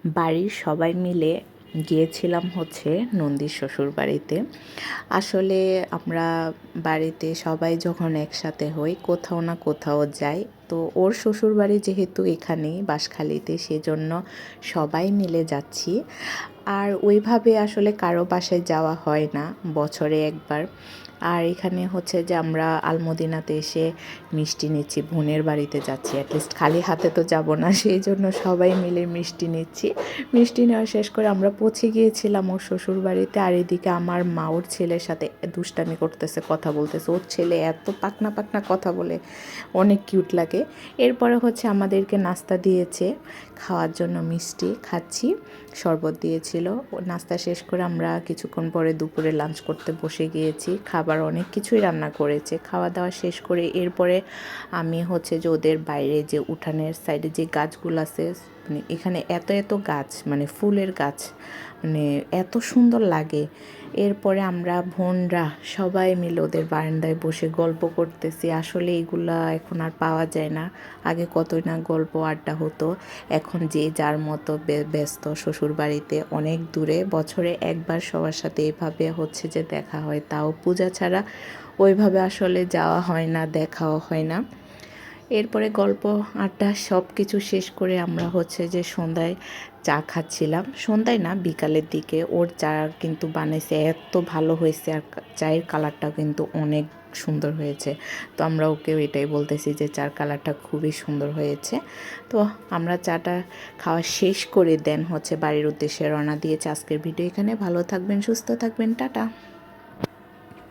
বাড়ির সবাই মিলে গিয়েছিলাম হচ্ছে নন্দীর শ্বশুর বাড়িতে। আসলে আমরা বাড়িতে সবাই যখন একসাথে হই কোথাও না কোথাও যাই। তো ওর শ্বশুর বাড়ি যেহেতু এখানেই বাঁশখালীতে, সেজন্য সবাই মিলে যাচ্ছি। আর ওইভাবে আসলে কারো বাসায় যাওয়া হয় না, বছরে একবার। আর এখানে হচ্ছে যে আমরা আলমদিনাতে এসে মিষ্টি নিচ্ছি, বোনের বাড়িতে যাচ্ছি, অ্যাটলিস্ট খালি হাতে তো যাব না, সেই জন্য সবাই মিলে মিষ্টি নিচ্ছি। মিষ্টি নেওয়া শেষ করে আমরা পৌঁছে গিয়েছিলাম ওর শ্বশুর বাড়িতে। আর এদিকে আমার মা ওর ছেলের সাথে দুষ্টামি করতেছে, কথা বলতেছে। ওর ছেলে এত পাকনা পাকনা কথা বলে, অনেক কিউট লাগে। এরপরে হচ্ছে আমাদেরকে নাস্তা দিয়েছে, খাওয়ার জন্য মিষ্টি খাচ্ছি, শরবত দিয়েছিল। নাস্তা শেষ করে আমরা কিছুক্ষণ পরে দুপুরে লাঞ্চ করতে বসে গিয়েছি। খাবার অনেক কিছুই রান্না করেছে। খাওয়া দাওয়া শেষ করে এরপরে আমি হচ্ছে যে ওদের বাইরে যে উঠানের সাইডে যে গাছগুলো আছে, মানে এখানে এত এত গাছ, মানে ফুলের গাছ, মানে এত সুন্দর লাগে। এরপরে আমরা বোনরা সবাই মিলে ওদের বারান্দায় বসে গল্প করতেছি। আসলে এগুলা এখন আর পাওয়া যায় না। আগে কতই না গল্প আড্ডা হতো। এখন যে যার মতো ব্যস্ত, শ্বশুর বাড়িতে অনেক দূরে, বছরে একবার সবার সাথে এভাবে হচ্ছে যে দেখা হয়, তাও পূজা ছাড়া ওইভাবে আসলে যাওয়া হয় না, দেখাও হয় না। এরপরে গল্প আড্ডা সব কিছু শেষ করে আমরা হচ্ছে যে সন্ধ্যায় চা খাচ্ছিলাম। সন্ধ্যায় না, বিকালের দিকে। ওর চা কিন্তু বানাইছে, এত ভালো হয়েছে, আর চায়ের কালারটাও কিন্তু অনেক সুন্দর হয়েছে। তো আমরা ওকেও এটাই বলতেছি যে চার কালারটা খুবই সুন্দর হয়েছে। তো আমরা চাটা খাওয়া শেষ করে দেন হচ্ছে বাড়ির উদ্দেশ্যে রওনা দিয়েছে। আজকের ভিডিও এখানে, ভালো থাকবেন, সুস্থ থাকবেন, টাটা।